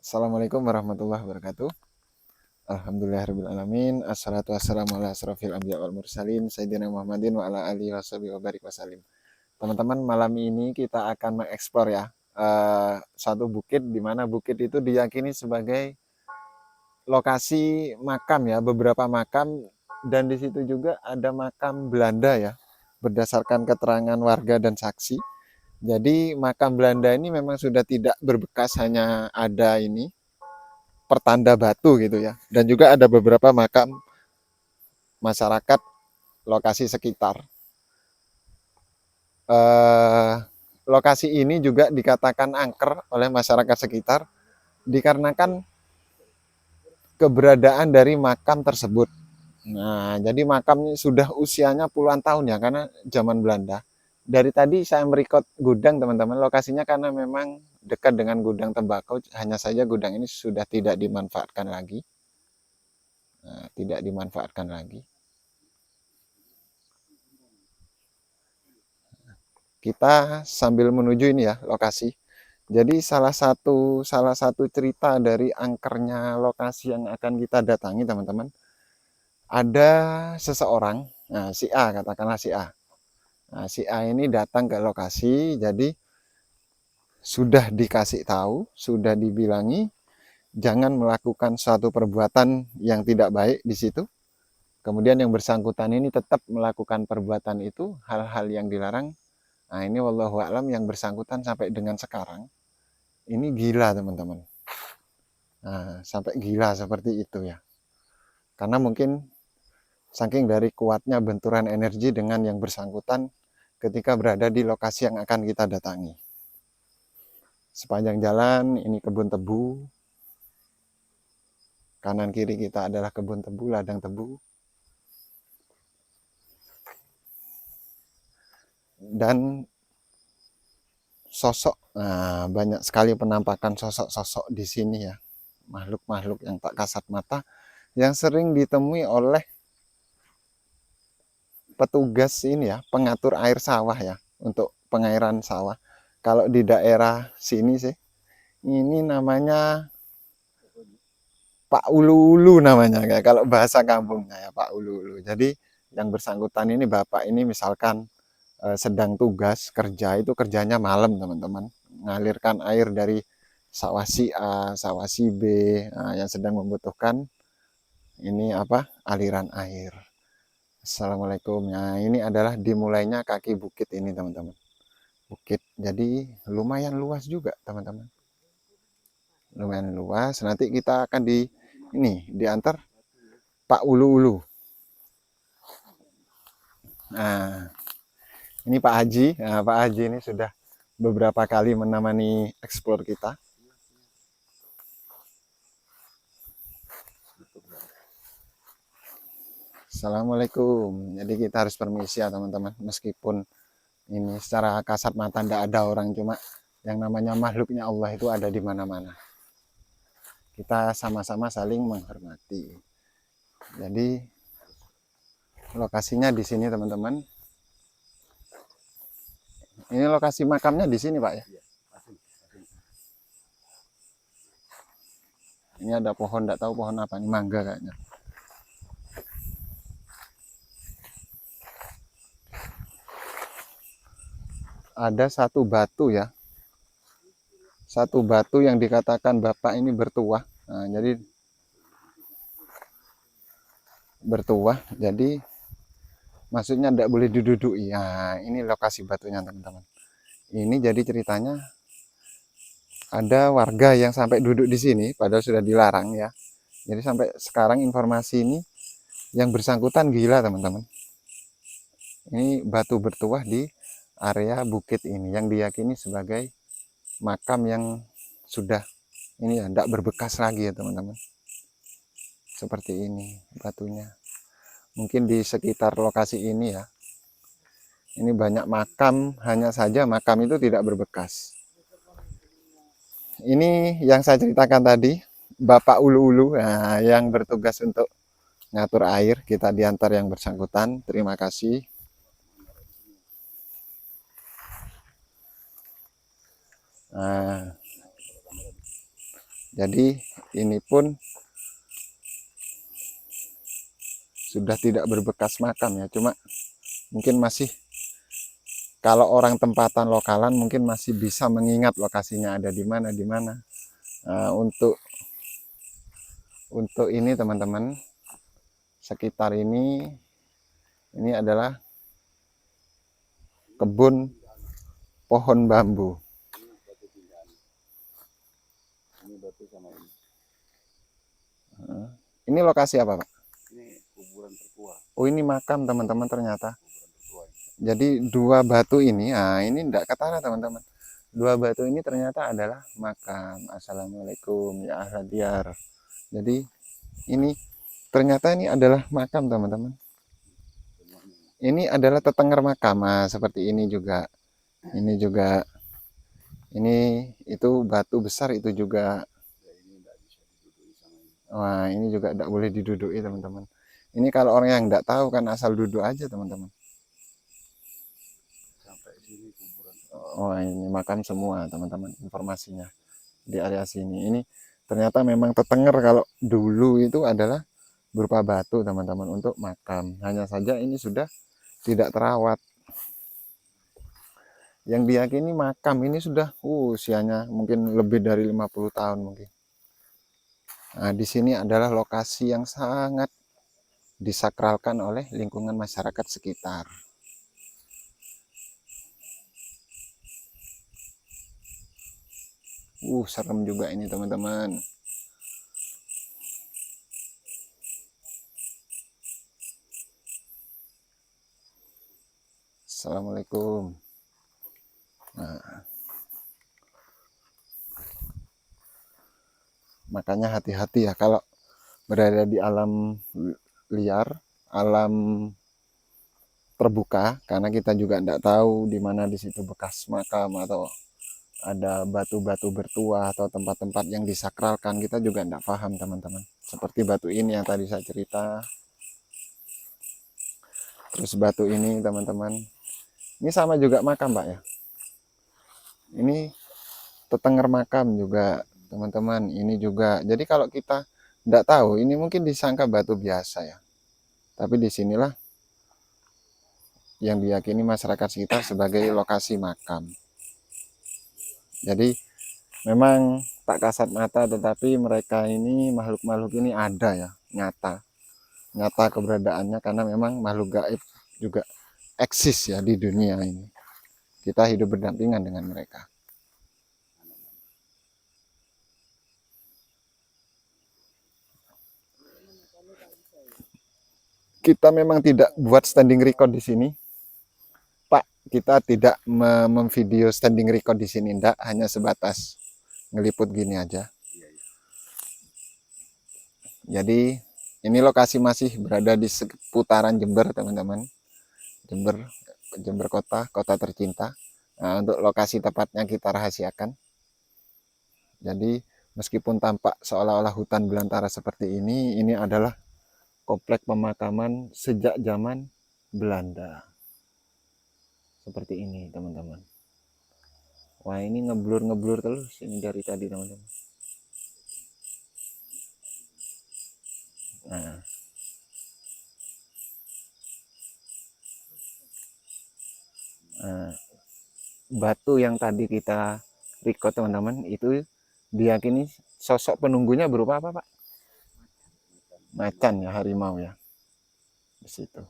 Assalamualaikum warahmatullahi wabarakatuh. Alhamdulillahirrahmanirrahim. Assalatu wassalamu ala asrafil anbiya wal mursalin Sayyidina Muhammadin wa ala alihi washabihi wa barik wasallim. Teman-teman, malam ini kita akan mengeksplor ya satu bukit, di mana bukit itu diyakini sebagai lokasi makam ya, beberapa makam, dan di situ juga ada makam Belanda ya, berdasarkan keterangan warga dan saksi. Jadi makam Belanda ini memang sudah tidak berbekas, hanya ada ini pertanda batu gitu ya. Dan juga ada beberapa makam masyarakat lokasi sekitar. Lokasi ini juga dikatakan angker oleh masyarakat sekitar dikarenakan keberadaan dari makam tersebut. Nah, jadi makam sudah usianya puluhan tahun ya, karena zaman Belanda. Dari tadi saya merekod gudang teman-teman, lokasinya karena memang dekat dengan gudang tembakau, hanya saja gudang ini sudah tidak dimanfaatkan lagi. Tidak dimanfaatkan lagi. Kita sambil menuju ini ya lokasi. Jadi salah satu cerita dari angkernya lokasi yang akan kita datangi teman-teman, ada seseorang, nah, si A, katakanlah si A. Nah, si A ini datang ke lokasi, jadi sudah dikasih tahu, sudah dibilangi jangan melakukan suatu perbuatan yang tidak baik di situ. Kemudian yang bersangkutan ini tetap melakukan perbuatan itu, hal-hal yang dilarang. Nah, ini wallahu a'lam yang bersangkutan sampai dengan sekarang ini gila teman-teman. Nah, sampai gila seperti itu ya. Karena mungkin saking dari kuatnya benturan energi dengan yang bersangkutan ketika berada di lokasi yang akan kita datangi. Sepanjang jalan ini kebun tebu. Kanan kiri kita adalah kebun tebu, ladang tebu. Dan sosok, nah, banyak sekali penampakan sosok-sosok di sini ya. Makhluk-makhluk yang tak kasat mata yang sering ditemui oleh petugas ini ya, pengatur air sawah ya, untuk pengairan sawah. Kalau di daerah sini sih, ini namanya Pak Ulu-Ulu namanya, kayak kalau bahasa kampungnya ya, Pak Ulu-Ulu. Jadi yang bersangkutan ini bapak ini misalkan sedang tugas kerja, itu kerjanya malam teman-teman, ngalirkan air dari sawah si A, sawah si B, yang sedang membutuhkan ini apa, aliran air. Assalamualaikum. Nah, ini adalah dimulainya kaki bukit ini teman-teman. Bukit, jadi lumayan luas juga teman-teman. Lumayan luas. Nanti kita akan diantar Pak Ulu-Ulu. Nah, ini Pak Haji. Nah, Pak Haji ini sudah beberapa kali menemani eksplor kita. Assalamualaikum. Jadi kita harus permisi ya teman-teman. Meskipun ini secara kasat mata tidak ada orang, cuma yang namanya makhluknya Allah itu ada di mana-mana. Kita sama-sama saling menghormati. Jadi lokasinya di sini teman-teman. Ini lokasi makamnya di sini Pak ya. Ini ada pohon, tidak tahu pohon apa, ini mangga kayaknya. Ada satu batu ya, satu batu yang dikatakan bapak ini bertuah. Nah, jadi bertuah, jadi maksudnya tidak boleh diduduki. Nah, ini lokasi batunya teman-teman. Ini jadi ceritanya ada warga yang sampai duduk di sini, padahal sudah dilarang ya. Jadi sampai sekarang informasi ini yang bersangkutan gila teman-teman. Ini batu bertuah di area bukit ini yang diyakini sebagai makam yang sudah ini ya, tidak berbekas lagi ya teman-teman. Seperti ini batunya. Mungkin di sekitar lokasi ini ya, ini banyak makam, hanya saja makam itu tidak berbekas. Ini yang saya ceritakan tadi, Bapak Ulu-Ulu, nah, yang bertugas untuk ngatur air. Kita diantar yang bersangkutan. Terima kasih. Nah, Jadi ini pun sudah tidak berbekas makam ya, cuma mungkin masih, kalau orang tempatan lokalan mungkin masih bisa mengingat lokasinya ada di mana di mana. Untuk ini teman-teman, sekitar ini adalah kebun pohon bambu. Ini lokasi apa, Pak? Ini kuburan tertua. Oh, ini makam teman-teman ternyata. Jadi dua batu ini, ini enggak ketara teman-teman. Dua batu ini ternyata adalah makam. Assalamualaikum ya ahla diyar. Jadi ini ternyata ini adalah makam teman-teman. Ini adalah tetenger makam. Seperti ini juga. Ini juga. Ini itu batu besar itu juga. Wah, ini juga tidak boleh diduduki teman-teman. Ini kalau orang yang tidak tahu kan asal duduk aja teman-teman. Oh, ini makam semua teman-teman informasinya di area sini. Ini ternyata memang tetenger, kalau dulu itu adalah berupa batu teman-teman untuk makam. Hanya saja ini sudah tidak terawat. Yang diyakini makam ini sudah usianya mungkin lebih dari 50 tahun mungkin. Nah, di sini adalah lokasi yang sangat disakralkan oleh lingkungan masyarakat sekitar. Serem juga ini teman-teman. Assalamualaikum. Nah, makanya hati-hati ya kalau berada di alam liar, alam terbuka, karena kita juga tidak tahu di mana di situ bekas makam atau ada batu-batu bertuah atau tempat-tempat yang disakralkan, kita juga tidak paham teman-teman. Seperti batu ini yang tadi saya cerita. Terus batu ini teman-teman, ini sama juga makam Pak ya. Ini tetenger makam juga teman-teman, ini juga. Jadi kalau kita tidak tahu, ini mungkin disangka batu biasa ya. Tapi disinilah yang diyakini masyarakat sekitar sebagai lokasi makam. Jadi memang tak kasat mata, tetapi mereka ini, makhluk-makhluk ini ada ya, nyata keberadaannya, karena memang makhluk gaib juga eksis ya di dunia ini. Kita hidup berdampingan dengan mereka. Kita memang tidak buat standing record di sini, Pak. Kita tidak memvideo standing record di sini, enggak, hanya sebatas ngeliput gini aja. Jadi ini lokasi masih berada di seputaran Jember teman-teman. Jember kota tercinta. Nah, untuk lokasi tepatnya kita rahasiakan. Jadi meskipun tampak seolah-olah hutan belantara seperti ini adalah komplek pemakaman sejak zaman Belanda. Seperti ini teman-teman. Wah, ini ngeblur terus ini dari tadi teman-teman. Nah, batu yang tadi kita record teman-teman, itu diyakini sosok penunggunya berupa apa Pak? Macan ya, harimau ya di situ.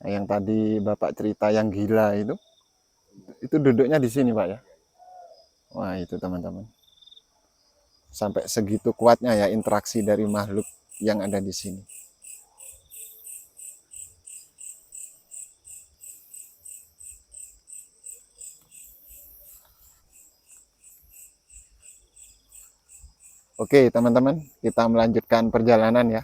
Nah, yang tadi Bapak cerita yang gila itu duduknya di sini Pak ya. Wah, itu teman-teman, sampai segitu kuatnya ya interaksi dari makhluk yang ada di sini. Oke teman-teman, kita melanjutkan perjalanan ya.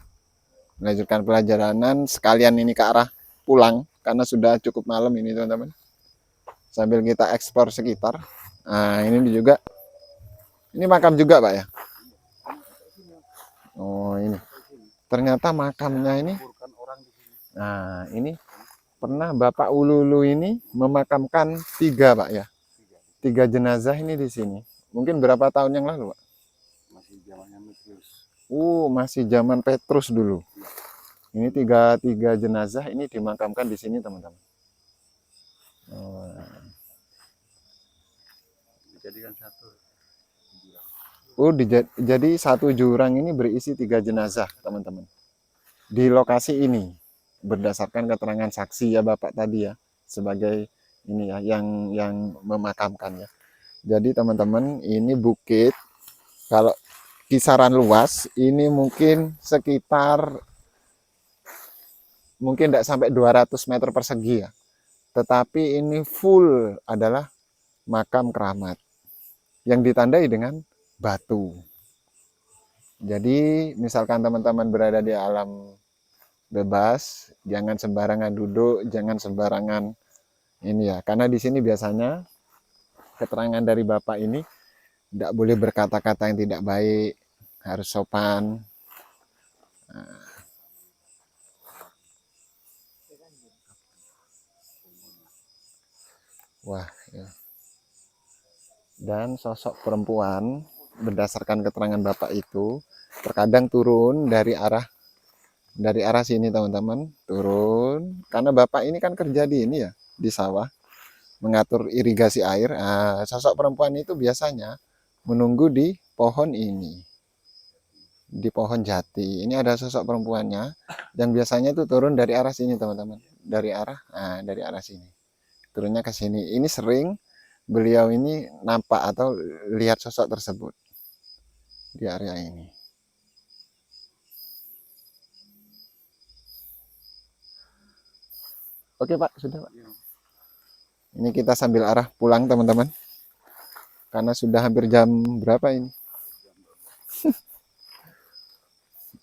Melanjutkan perjalanan sekalian ini ke arah pulang, karena sudah cukup malam ini teman-teman. Sambil kita eksplor sekitar. Nah, ini juga, ini makam juga Pak ya. Oh, ini ternyata makamnya ini. Nah, ini pernah Bapak Ululu ini memakamkan 3 Pak ya. 3 jenazah ini di sini. Mungkin berapa tahun yang lalu Pak? Masih zamannya Petrus. Masih zaman Petrus dulu. Ini tiga jenazah ini dimakamkan di sini, teman-teman. Dijadikan satu. Jadi satu jurang ini berisi 3 jenazah, teman-teman. Di lokasi ini, berdasarkan keterangan saksi ya Bapak tadi ya, sebagai ini ya, yang memakamkan ya. Jadi teman-teman, ini bukit, kalau kisaran luas, ini mungkin sekitar, mungkin tidak sampai 200 meter persegi ya. Tetapi ini full adalah makam keramat, yang ditandai dengan batu. Jadi misalkan teman-teman berada di alam bebas, jangan sembarangan duduk, jangan sembarangan ini ya. Karena di sini biasanya keterangan dari Bapak ini tidak boleh berkata-kata yang tidak baik, harus sopan. Wah, ya. Dan sosok perempuan berdasarkan keterangan Bapak itu terkadang turun dari arah sini, teman-teman, turun karena Bapak ini kan kerja di ini ya, di sawah, mengatur irigasi air. Sosok perempuan itu biasanya menunggu di pohon ini, di pohon jati. Ini ada sosok perempuannya yang biasanya itu turun dari arah sini, teman-teman, dari arah sini, turunnya ke sini. Ini sering beliau ini nampak atau lihat sosok tersebut di area ini. Oke Pak, sudah Pak. Ini kita sambil arah pulang, teman-teman, karena sudah hampir jam berapa ini.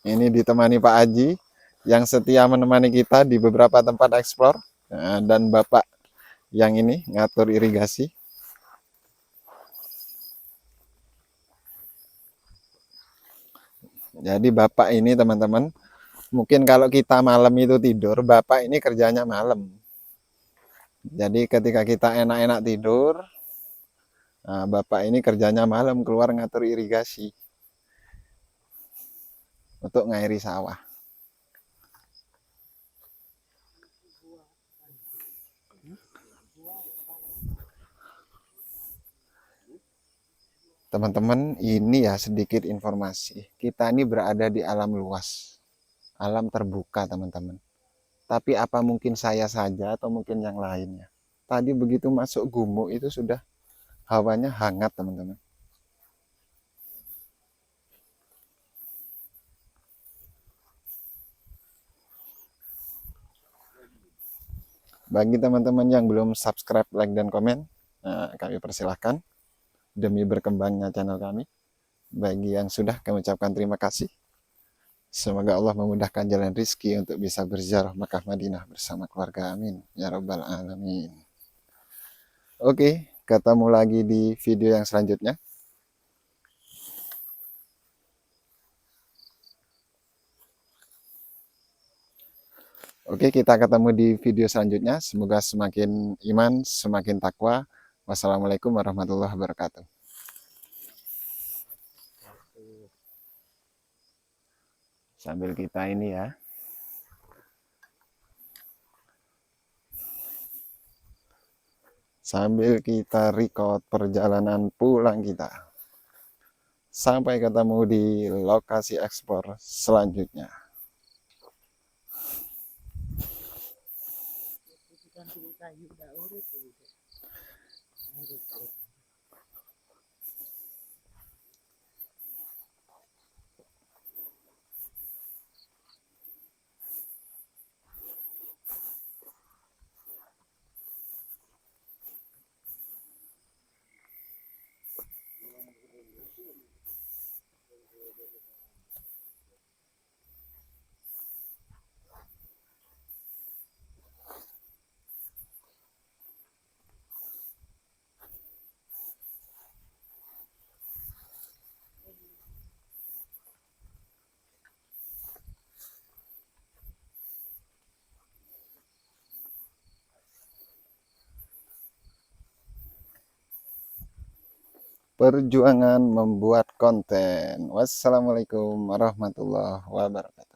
Ini ditemani Pak Aji yang setia menemani kita di beberapa tempat eksplor, dan Bapak yang ini ngatur irigasi. Jadi Bapak ini, teman-teman, mungkin kalau kita malam itu tidur, Bapak ini kerjanya malam. Jadi ketika kita enak-enak tidur, Bapak ini kerjanya malam, keluar ngatur irigasi untuk ngairi sawah. Teman-teman, ini ya sedikit informasi. Kita ini berada di alam luas, alam terbuka, teman-teman. Tapi apa mungkin saya saja atau mungkin yang lainnya? Tadi begitu masuk gumuk itu sudah hawanya hangat, teman-teman. Bagi teman-teman yang belum subscribe, like, dan komen, kami persilahkan demi berkembangnya channel kami. Bagi yang sudah, kami ucapkan terima kasih. Semoga Allah memudahkan jalan rizki untuk bisa berziarah Makkah Madinah bersama keluarga. Amin ya rabbal alamin. Oke, ketemu lagi di video yang selanjutnya. Oke, kita ketemu di video selanjutnya. Semoga semakin iman, semakin takwa. Wassalamualaikum warahmatullahi wabarakatuh. Sambil kita ini ya, sambil kita record perjalanan pulang kita. Sampai ketemu di lokasi ekspor selanjutnya. perjuangan membuat konten. Wassalamualaikum warahmatullahi wabarakatuh.